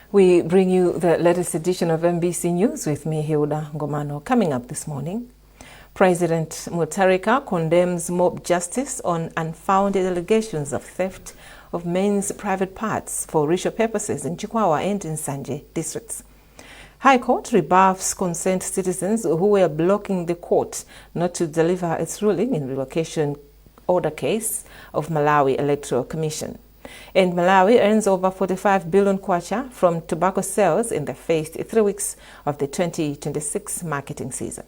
We bring you the latest edition of MBC News with me, Hilda Ngomano. Coming up this morning, President Mutharika condemns mob justice on unfounded allegations of theft of men's private parts for ritual purposes in Chikwawa and in Nsanje districts. High Court rebuffs concerned citizens who were blocking the court not to deliver its ruling in relocation order case of Malawi Electoral Commission. And Malawi earns over 45 billion kwacha from tobacco sales in the first 3 weeks of the 2026 marketing season.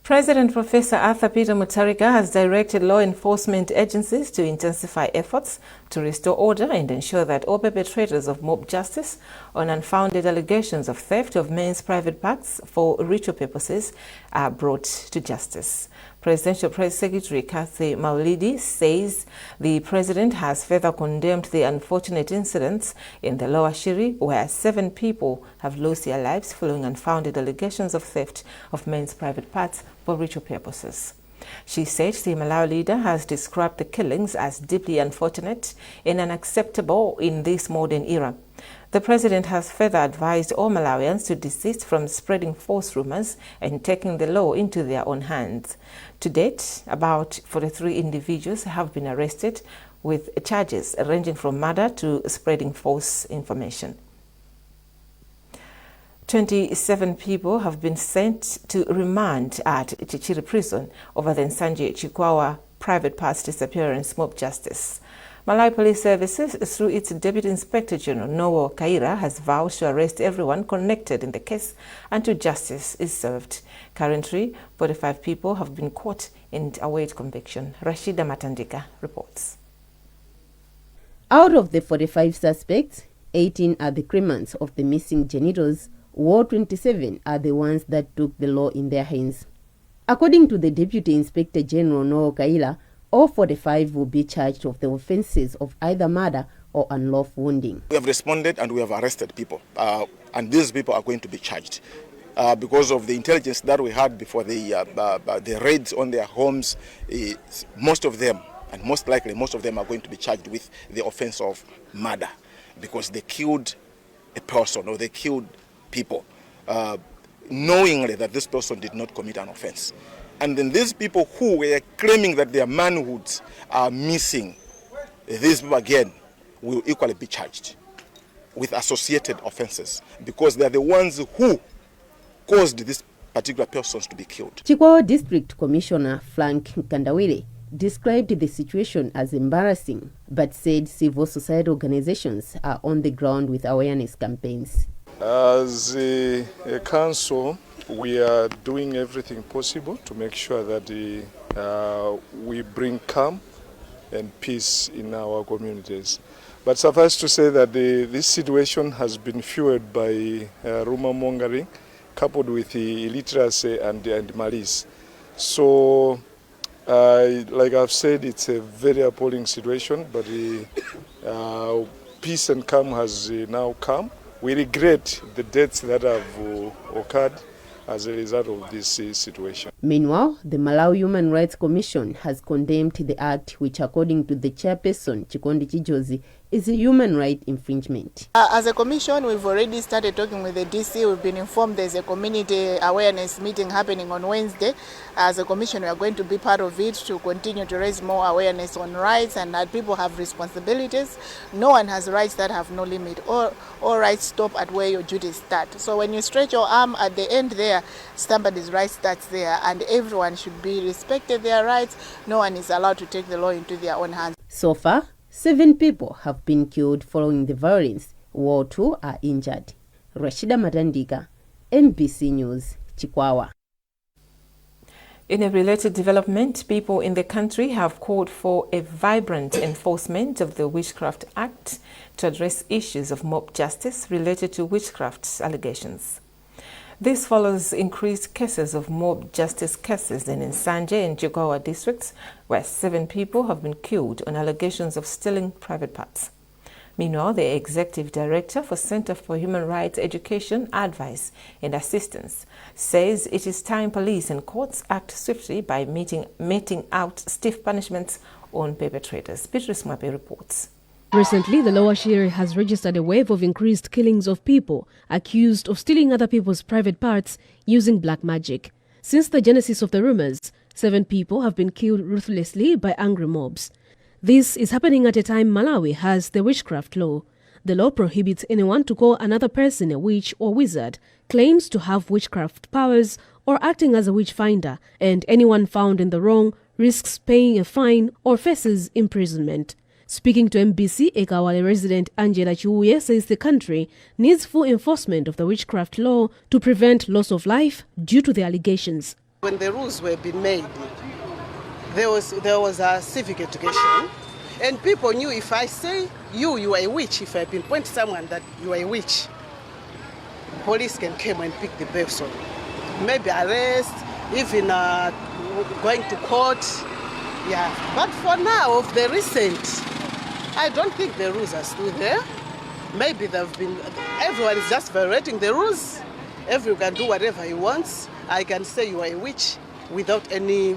President Professor Arthur Peter Mutharika has directed law enforcement agencies to intensify efforts to restore order and ensure that all perpetrators of mob justice on unfounded allegations of theft of men's private parts for ritual purposes are brought to justice. Presidential Press Secretary Kathy Maulidi says the president has further condemned the unfortunate incidents in the Lower Shiri where 7 people have lost their lives following unfounded allegations of theft of men's private parts for ritual purposes. She said the Malawi leader has described the killings as deeply unfortunate and unacceptable in this modern era. The president has further advised all Malawians to desist from spreading false rumors and taking the law into their own hands. To date, about 43 individuals have been arrested with charges ranging from murder to spreading false information. 27 people have been sent to remand at Chichiri prison over the Nsanje Chikwawa private parts disappearance mob justice. Malawi Police Services, through its Deputy Inspector General Nowo Kaira, has vowed to arrest everyone connected in the case until justice is served. Currently, 45 people have been caught and await conviction. Rashida Matandika reports. Out of the 45 suspects, 18 are the claimants of the missing genitals, while 27 are the ones that took the law in their hands. According to the Deputy Inspector General Nowo Kaira, all 45 will be charged of the offences of either murder or unlawful wounding. We have responded and we have arrested people, and these people are going to be charged. Because of the intelligence that we had before the raids on their homes, most of them, and most likely most of them, are going to be charged with the offence of murder because they killed a person or they killed people knowingly that this person did not commit an offence. And then these people who were claiming that their manhoods are missing, these people again will equally be charged with associated offences because they are the ones who caused these particular persons to be killed. Chikwawa District Commissioner Frank Nkandawire described the situation as embarrassing, but said civil society organizations are on the ground with awareness campaigns. As a council, we are doing everything possible to make sure that we bring calm and peace in our communities. But suffice to say that this situation has been fueled by rumor mongering, coupled with the illiteracy and malice. So, like I've said, it's a very appalling situation, but peace and calm has now come. We regret the deaths that have occurred as a result of this situation. Meanwhile, the Malawi Human Rights Commission has condemned the act, which according to the chairperson, Chikondi Chijozi, is a human right infringement. As a commission, we've already started talking with the DC. We've been informed there's a community awareness meeting happening on Wednesday. As a commission, we are going to be part of it to continue to raise more awareness on rights and that people have responsibilities. No one has rights that have no limit. All rights stop at where your duties start. So when you stretch your arm at the end there, somebody's right starts there, and everyone should be respected their rights. No one is allowed to take the law into their own hands. So far, 7 people have been killed following the violence, while 2 are injured. Rashida Matandika, NBC News, Chikwawa. In a related development, people in the country have called for a vibrant enforcement of the Witchcraft Act to address issues of mob justice related to witchcraft allegations. This follows increased cases of mob justice cases in Nsanje and Chikwawa districts, where 7 people have been killed on allegations of stealing private parts. Meanwhile, the Executive Director for Center for Human Rights Education, Advice and Assistance says it is time police and courts act swiftly by meting out stiff punishments on perpetrators. Beatrice Mwape reports. Recently, the Lower Shire has registered a wave of increased killings of people accused of stealing other people's private parts using black magic. Since the genesis of the rumors, 7 people have been killed ruthlessly by angry mobs. This is happening at a time Malawi has the witchcraft law. The law prohibits anyone to call another person a witch or wizard, claims to have witchcraft powers, or acting as a witch finder, and anyone found in the wrong risks paying a fine or faces imprisonment. Speaking to MBC, Ekawale resident Angela Chiuye says the country needs full enforcement of the witchcraft law to prevent loss of life due to the allegations. When the rules were being made, there was a civic education, and people knew if I say you are a witch, if I pinpoint someone that you are a witch, police can come and pick the person, maybe arrest, even going to court. Yeah, but for now, of the recent, I don't think the rules are still there. Maybe everyone is just violating the rules. Everyone can do whatever he wants. I can say you are a witch without any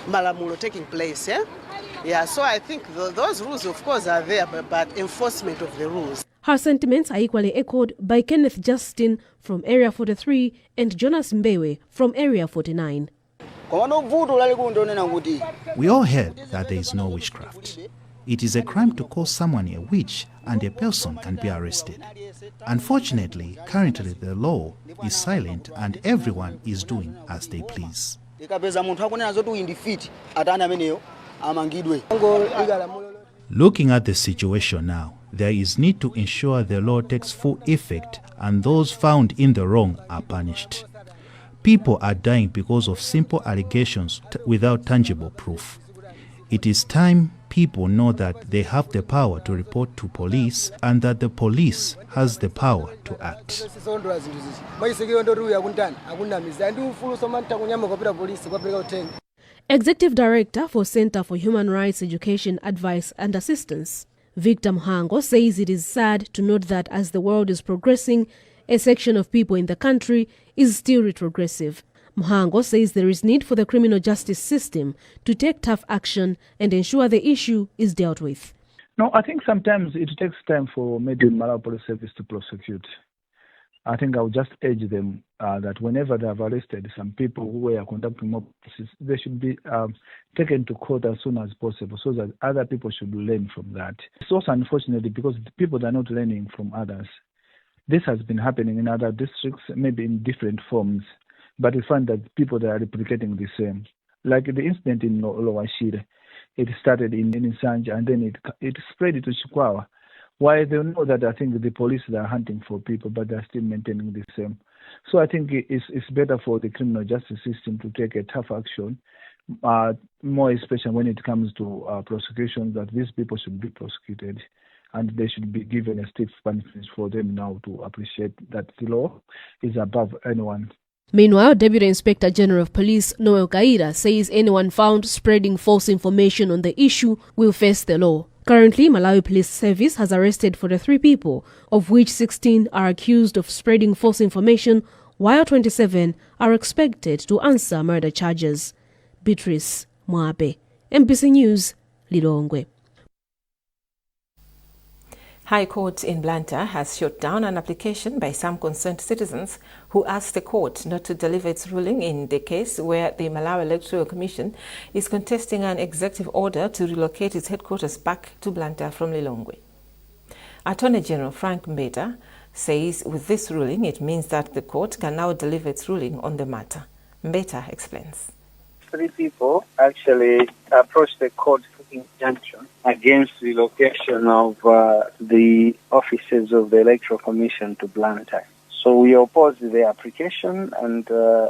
malamulo taking place. Yeah, so I think those rules, of course, are there, but enforcement of the rules. Her sentiments are equally echoed by Kenneth Justin from Area 43 and Jonas Mbewe from Area 49. We all heard that there is no witchcraft. It is a crime to call someone a witch and a person can be arrested. Unfortunately, currently the law is silent and everyone is doing as they please. Looking at the situation now, there is need to ensure the law takes full effect and those found in the wrong are punished. People are dying because of simple allegations without tangible proof. It is time people know that they have the power to report to police and that the police has the power to act. Executive Director for Center for Human Rights Education, Advice and Assistance, Victor Mhango, says it is sad to note that as the world is progressing, a section of people in the country is still retrogressive. Mhango says there is need for the criminal justice system to take tough action and ensure the issue is dealt with. No, I think sometimes it takes time for maybe Malawi Police Service to prosecute. I think I would just urge them that whenever they have arrested some people who were conducting mob cases, they should be taken to court as soon as possible so that other people should learn from that. It's also unfortunate because the people are not learning from others. This has been happening in other districts, maybe in different forms, but we find that people that are replicating the same. Like the incident in Lower Shire, it started in Nsanja and then it spread to Chikwawa. Why they know that I think the police are hunting for people, but they're still maintaining the same. So I think it's better for the criminal justice system to take a tough action, more especially when it comes to prosecution, that these people should be prosecuted and they should be given a stiff punishment for them now to appreciate that the law is above anyone. Meanwhile, Deputy Inspector General of Police Noel Kaira says anyone found spreading false information on the issue will face the law. Currently, Malawi Police Service has arrested 43 people, of which 16 are accused of spreading false information, while 27 are expected to answer murder charges. Beatrice Mwape, MBC News, Lilongwe. High Court in Blantyre has shut down an application by some concerned citizens who asked the court not to deliver its ruling in the case where the Malawi Electoral Commission is contesting an executive order to relocate its headquarters back to Blantyre from Lilongwe. Attorney General Frank Mbeta says with this ruling it means that the court can now deliver its ruling on the matter. Mbeta explains. 3 people actually approached the court for injunction against the relocation of the offices of the Electoral Commission to Blantyre. So we opposed the application, and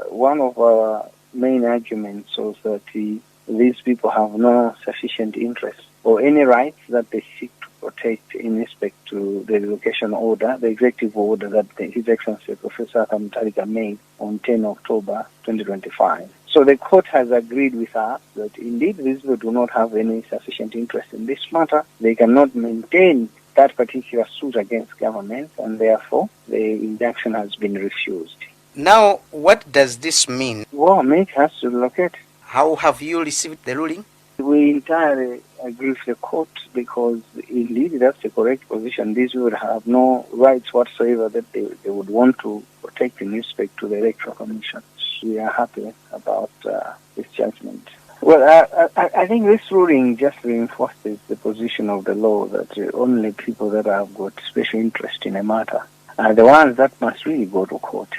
one of our main arguments was that these people have no sufficient interest or any rights that they seek to protect in respect to the relocation order, the executive order that His Excellency Professor Mutarika made on 10 October 2025. So the court has agreed with us that indeed these people do not have any sufficient interest in this matter. They cannot maintain that particular suit against government, and therefore the injunction has been refused. Now, what does this mean? Government has to relocate. How have you received the ruling? We entirely agree with the court because indeed that's the correct position. These would have no rights whatsoever that they would want to protect in respect to the Electoral Commission. We are happy about this judgment. Well, I think this ruling just reinforces the position of the law that only people that have got special interest in a matter are the ones that must really go to court.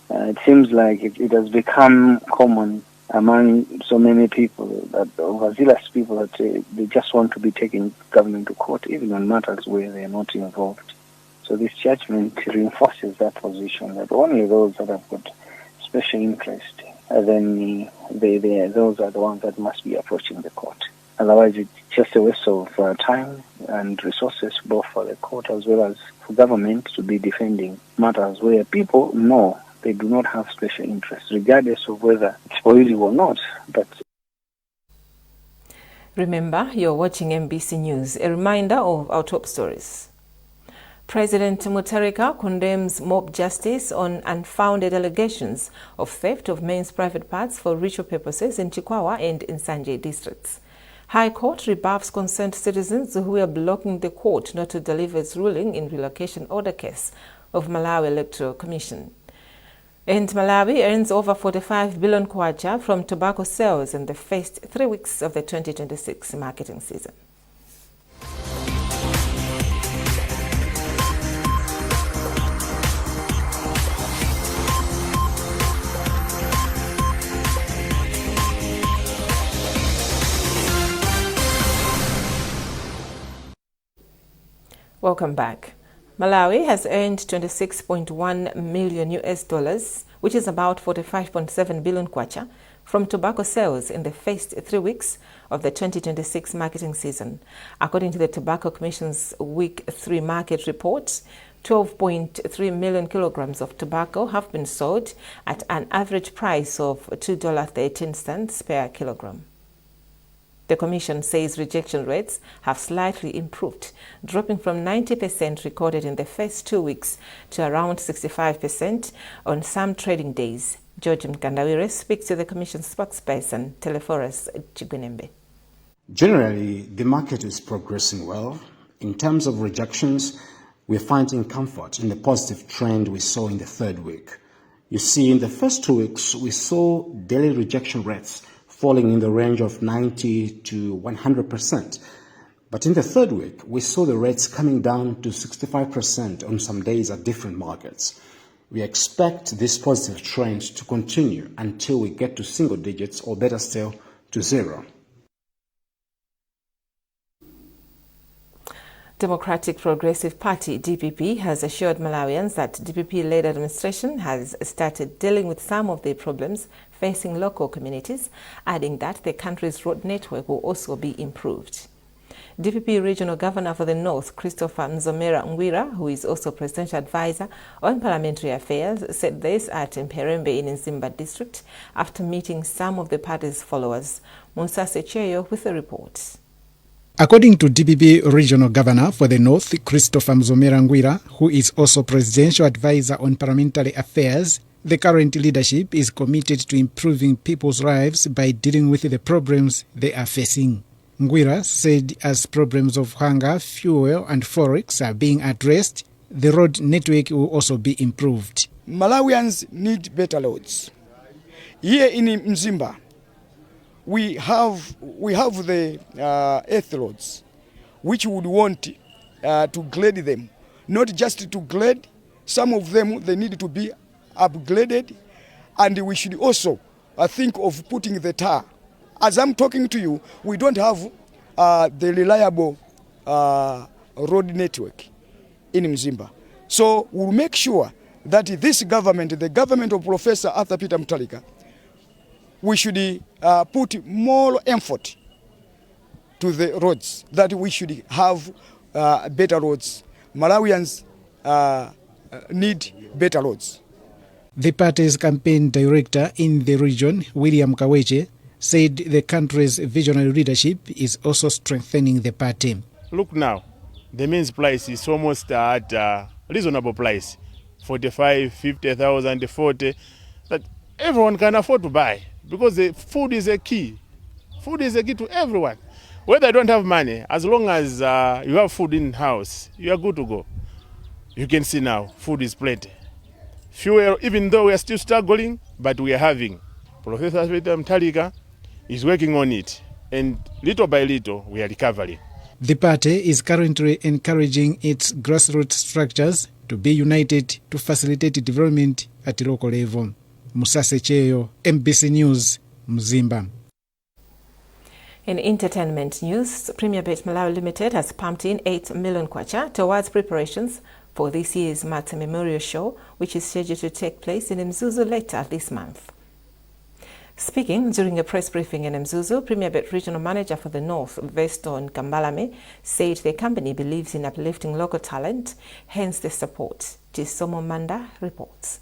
It seems like it has become common among so many people, that overzealous people, that they just want to be taking government to court, even on matters where they are not involved. So this judgment reinforces that position, that only those that have got special interest, then those are the ones that must be approaching the court. Otherwise, it's just a waste of time and resources, both for the court as well as for government to be defending matters where people know they do not have special interest, regardless of whether it's political or not. But remember, you're watching MBC News. A reminder of our top stories. President Mutharika condemns mob justice on unfounded allegations of theft of men's private parts for ritual purposes in Chikwawa and Nsanje districts. High Court rebuffs concerned citizens who are blocking the court not to deliver its ruling in relocation order case of Malawi Electoral Commission. And Malawi earns over 45 billion kwacha from tobacco sales in the first 3 weeks of the 2026 marketing season. Welcome back. Malawi has earned $26.1 million, which is about 45.7 billion kwacha, from tobacco sales in the first 3 weeks of the 2026 marketing season. According to the Tobacco Commission's Week 3 market report, 12.3 million kilograms of tobacco have been sold at an average price of $2.13 per kilogram. The Commission says rejection rates have slightly improved, dropping from 90% recorded in the first 2 weeks to around 65% on some trading days. George Mkandawire speaks to the Commission's spokesperson, Teleforus Chigunembe. Generally, the market is progressing well. In terms of rejections, we're finding comfort in the positive trend we saw in the third week. You see, in the first 2 weeks, we saw daily rejection rates falling in the range of 90 to 100%. But in the third week, we saw the rates coming down to 65% on some days at different markets. We expect this positive trend to continue until we get to single digits, or better still, to zero. Democratic Progressive Party, DPP, has assured Malawians that DPP-led administration has started dealing with some of the problems facing local communities, adding that the country's road network will also be improved. DPP Regional Governor for the North, Christopher Nzomera Ngwira, who is also Presidential Advisor on Parliamentary Affairs, said this at Mperembe in Nzimba District after meeting some of the party's followers. Musa Secheyo with the report. According to DPP Regional Governor for the North, Christopher Nzomera Ngwira, who is also Presidential Advisor on Parliamentary Affairs, the current leadership is committed to improving people's lives by dealing with the problems they are facing. Ngwira said as problems of hunger, fuel and forex are being addressed, the road network will also be improved. Malawians need better roads. Here in Nzimba, we have the earth roads, which would want to grade them. Not just to grade, some of them they need to be upgraded, and we should also think of putting the tar. As I'm talking to you, we don't have the reliable road network in Nzimba. So we'll make sure that this government, the government of Professor Arthur Peter Mutharika, we should put more effort to the roads, that we should have better roads. Malawians need better roads. The party's campaign director in the region, William Kaweche, said the country's visionary leadership is also strengthening the party. Look now, the maize price is almost at a reasonable price, 45, 50,000, 40, that everyone can afford to buy, because the food is a key. Food is a key to everyone. Whether you don't have money, as long as you have food in house, you are good to go. You can see now, food is plenty. Fuel, even though we are still struggling, but we are having. Professor Mtalika is working on it, and little by little, we are recovering. The party is currently encouraging its grassroots structures to be united to facilitate development at local level. Musase Cheyo, MBC News, Mzimba. In entertainment news, Premier Bet Malawi Limited has pumped in 8 million kwacha towards preparations for this year's Martse Memorial Show, which is scheduled to take place in Mzuzu later this month. Speaking during a press briefing in Mzuzu, Premier Bet Regional Manager for the North, Veston Kambalame, said the company believes in uplifting local talent, hence the support. Jisomo Manda reports.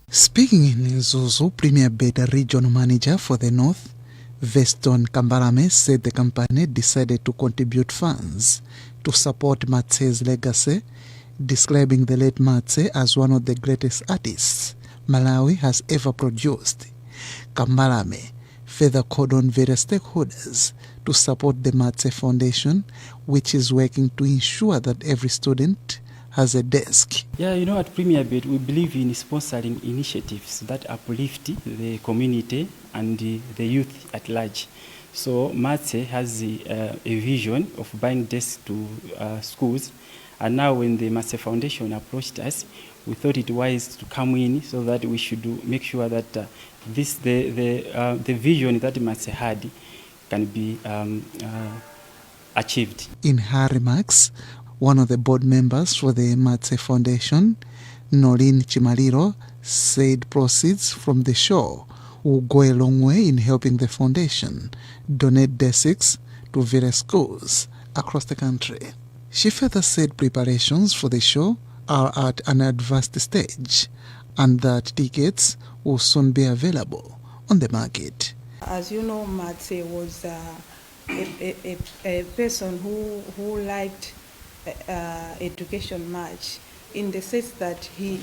Speaking in Mzuzu, Premier Bet Regional Manager for the North, Veston Kambalame, said the company decided to contribute funds to support Martse's legacy, describing the late Martse as one of the greatest artists Malawi has ever produced. Kumalawi further called on various stakeholders to support the Martse Foundation, which is working to ensure that every student has a desk. Yeah, at Premier Bet, we believe in sponsoring initiatives that uplift the community and the youth at large. So Martse has a vision of buying desks to schools, and now when the Martse Foundation approached us, we thought it wise to come in so that we should make sure that the vision that Martse had can be achieved. In her remarks, one of the board members for the Martse Foundation, Noreen Chimaliro, said proceeds from the show will go a long way in helping the foundation donate desks to various schools across the country. She further said preparations for the show are at an advanced stage and that tickets will soon be available on the market. As you know, Martse was a person who liked education much, in the sense that he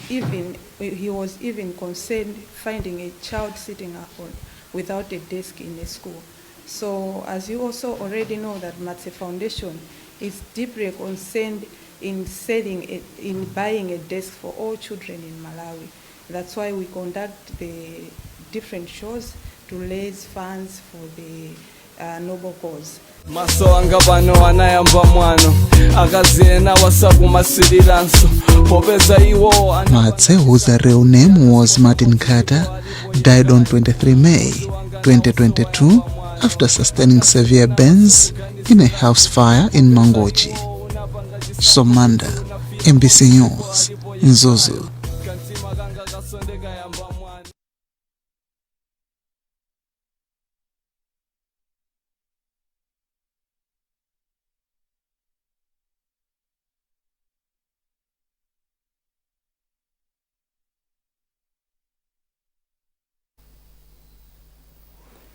was even concerned finding a child sitting without a desk in a school. So as you also already know, that Martse Foundation is deeply concerned in buying a desk for all children in Malawi. That's why we conduct the different shows to raise funds for the noble cause. Martse, whose real name was Martin Carter, died on 23 May 2022 after sustaining severe burns in a house fire in Mangochi. Somanda, MBC News, Mzuzu.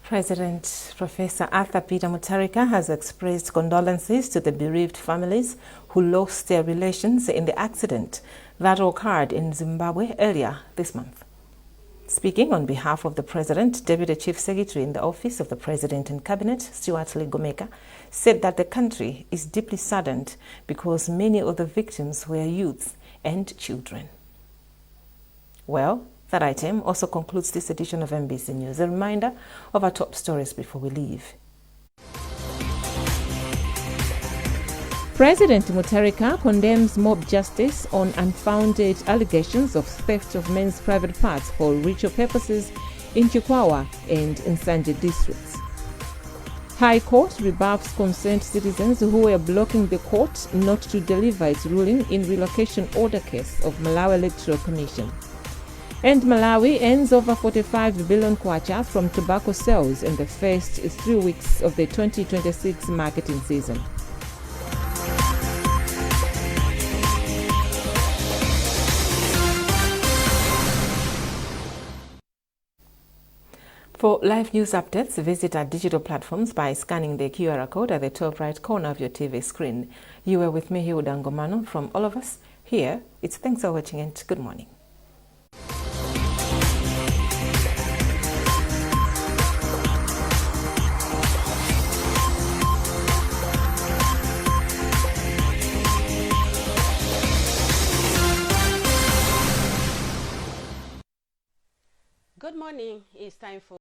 President Professor Arthur Peter Mutharika has expressed condolences to the bereaved families who lost their relations in the accident that occurred in Zimbabwe earlier this month. Speaking on behalf of the President, Deputy Chief Secretary in the Office of the President and Cabinet, Stuart Ligomeka, said that the country is deeply saddened because many of the victims were youths and children. Well, that item also concludes this edition of MBC News. A reminder of our top stories before we leave. President Mutharika condemns mob justice on unfounded allegations of theft of men's private parts for ritual purposes in Chikwawa and Nsanje districts. High Court rebuffs concerned citizens who were blocking the court not to deliver its ruling in relocation order case of Malawi Electoral Commission. And Malawi earns over 45 billion kwacha from tobacco sales in the first 3 weeks of the 2026 marketing season. For live news updates, visit our digital platforms by scanning the QR code at the top right corner of your TV screen. You were with me, Hilda Ngomano. From all of us here, it's thanks for watching and good morning. Good morning. It's time for